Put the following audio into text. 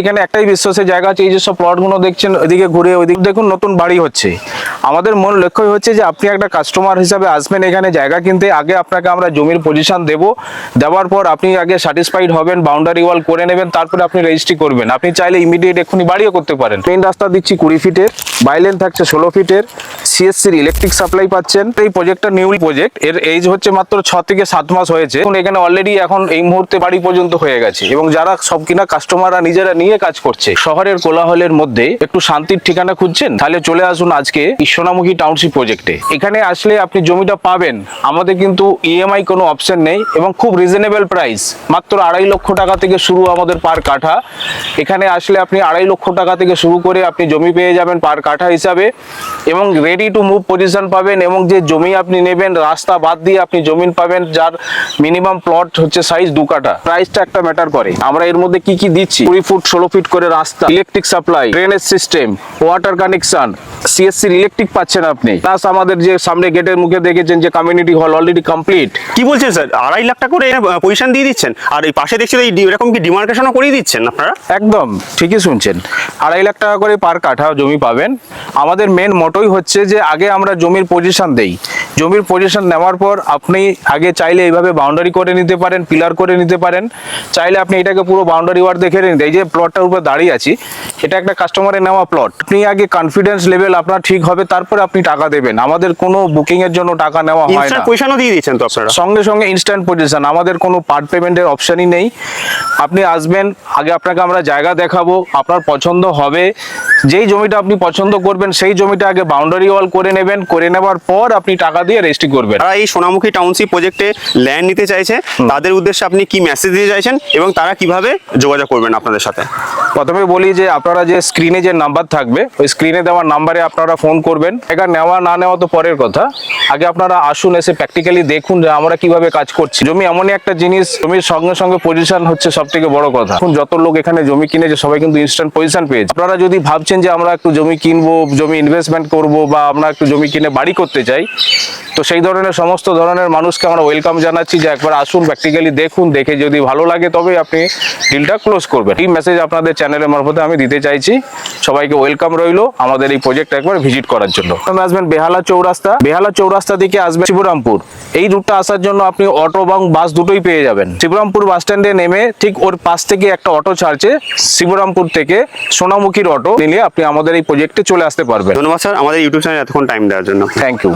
এখানে একটাই বিশ্বাসের জায়গা আছে, এই যে সব প্লটগুলো দেখছেন ওইদিকে ঘুরে ওইদিকে দেখুন নতুন বাড়ি হচ্ছে। আমাদের মূল লক্ষ্য হচ্ছে যে আপনি একটা কাস্টমার হিসাবে আসবেন এখানে জায়গা কিনতে, আগে আপনাকে আমরা জমির পজিশন দেওয়ার পর আপনি আগে স্যাটিসফাইড হবেন, বাউন্ডারি ওয়াল করে নেবেন, তারপরে আপনি রেজিস্ট্রি করবেন। আপনি চাইলে ইমিডিয়েট এক্ষুনি বাড়িও করতে পারেন। মেইন রাস্তা দিচ্ছি 20 ফিটের, বাইলেন থাকছে 16 ফিটের, সিএসসির ইলেকট্রিক সাপ্লাই পাচ্ছেন। এই প্রজেক্টটা নিউ প্রজেক্ট, এর এজ হচ্ছে মাত্র 6 থেকে 7 মাস হয়েছে। এখানে অলরেডি এখন এই মুহূর্তে বাড়ি পর্যন্ত হয়ে গেছে এবং যারা সব কিনা কাস্টমাররা নিজেরা নিয়ে কাজ করছে। শহরের কোলাহলের মধ্যে একটু শান্তির ঠিকানা খুঁজছেন, তাহলে চলে আসুন আজকে সোনামুখী টাউনশিপ প্রজেক্টে। এখানে আসলে আপনি জমিটা পাবেন, আমাদের কিন্তু ইএমআই কোনো অপশন নেই এবং খুব রিজনেবল প্রাইস, মাত্র 2.5 লক্ষ টাকা থেকে শুরু আমাদের পার কাঠা। এখানে আসলে আপনি 2.5 লক্ষ টাকা থেকে শুরু করে আপনি জমি পেয়ে যাবেন পার কাঠা হিসাবে এবং রেডি টু মুভ পজিশন পাবেন। এবং যে জমি আপনি নেবেন রাস্তা বাদ দিয়ে আপনি জমি পাবেন যার মিনিমাম প্লট হচ্ছে সাইজ 2 কাঠা। প্রাইসটা একটা ম্যাটার করে। আমরা এর মধ্যে কি কি দিচ্ছি, 20 ফুট 16 ফিট করে রাস্তা, electric supply, drainage system, water connection, সিএসসির ইলেকট্রিক পাচ্ছেন আপনি। প্লাস আমাদের যে সামনে গেটের মুখে দেখেছেন যে কমিউনিটি হল অলরেডি কমপ্লিট। কি বলছেন স্যার, 2.5 লাখ টাকা করে পজিশন দিয়ে দিচ্ছেন, আর এই পাশে দেখছি এরকম কি ডিমার্কেশনও করিয়ে দিচ্ছেন আপনারা? একদম ঠিকই শুনছেন, 2.5 লাখ টাকা করে পার কাঠা জমি পাবেন। আমাদের মেন মোটোই হচ্ছে যে আগে আমরা জমির পজিশন দেই, জমির পজিশন নেওয়ার পর আপনি আগে চাইলে এইভাবে বাউন্ডারি করে নিতে পারেন, পিলার করে নিতে পারেন, চাইলে আপনি এটাকে পুরো বাউন্ডারি ওয়ার্ড দেখে নিন। এই যে প্লটটার উপর দাঁড়িয়ে আছি, এটা একটা কাস্টমারের নেওয়া প্লট। আপনি আগে কনফিডেন্স লেভেল আপনার ঠিক হবে, তারপরে আপনি টাকা দেবেন। আমাদের কোনো বুকিং এর জন্য টাকা নেওয়া হয় না। পয়সাও দিয়ে দিচ্ছেন তো আপনারা? সঙ্গে সঙ্গে ইনস্ট্যান্ট পজিশন, আমাদের কোনো পার্ট পেমেন্টের অপশনই নেই। আপনি আসবেন, আগে আপনাকে আমরা জায়গা দেখাবো, আপনার পছন্দ হবে, যেই জমিটা আপনি পছন্দ করবেন সেই জমিটা আগে বাউন্ডারি ওয়াল করে নেবেন, করে নেওয়ার পর আপনি টাকা দিয়ে রেজিস্ট্রি করবেন। তারা এই সোনামুখী টাউনশিপ প্রজেক্টে ল্যান্ড নিতে চাইছে, তাদের উদ্দেশ্যে আপনি কি মেসেজ দিতে চাইছেন এবং তারা কিভাবে যোগাযোগ করবেন আপনাদের সাথে? প্রথমে বলি যে আপনারা যে স্ক্রিনে যে নাম্বার থাকবে, ওই স্ক্রিনে দেওয়া নাম্বারে আপনারা ফোন করবেন। এটা নেওয়া না নেওয়া তো পরের কথা, আগে আপনারা আসুন, এসে প্র্যাকটিক্যালি দেখুন যে আমরা কিভাবে কাজ করছি। জমি এমনই একটা জিনিস, জমির সঙ্গে সঙ্গে পজিশন হচ্ছে সব থেকে বড় কথা। এখন যত লোক এখানে জমি কিনেছে সবাই কিন্তু ইনস্ট্যান্ট পজিশন পেয়েছে। আপনারা যদি ভাবছেন যে আমরা একটু জমি কিনবো, জমি ইনভেস্টমেন্ট করব, বা আমরা একটু জমি কিনে বাড়ি করতে চাই, তো সেই ধরনের সমস্ত ধরনের মানুষকে আমরা ওয়েলকাম জানাচ্ছি যে একবার আসুন, প্র্যাকটিক্যালি দেখুন, দেখে যদি ভালো লাগে তবে আপনি ডিলটা ক্লোজ করবেন। এই মেসেজ আপনাদের চ্যানেলের মারফতে আমি দিতে চাইছি। সবাইকে ওয়েলকাম রইলো আমাদের এই প্রজেক্ট একবার ভিজিট করার জন্য। আপনি আসবেন বেহালা চৌরাস্তা, বেহালা চৌরাস্তা থেকে আসবেন শিবরামপুর। এই রুটটা আসার জন্য আপনি অটো এবং বাস দুটোই পেয়ে যাবেন। শিবরামপুর বাস স্ট্যান্ডে নেমে ঠিক ওর পাশ থেকে একটা অটো ছাড়ছে, শিবরামপুর থেকে সোনামুখীর অটো নিলে আপনি আমাদের এই প্রজেক্টে চলে আসতে পারবেন। ধন্যবাদ স্যার আমাদের ইউটিউব চ্যানেলে এতক্ষণ টাইম দেওয়ার জন্য। Thank you.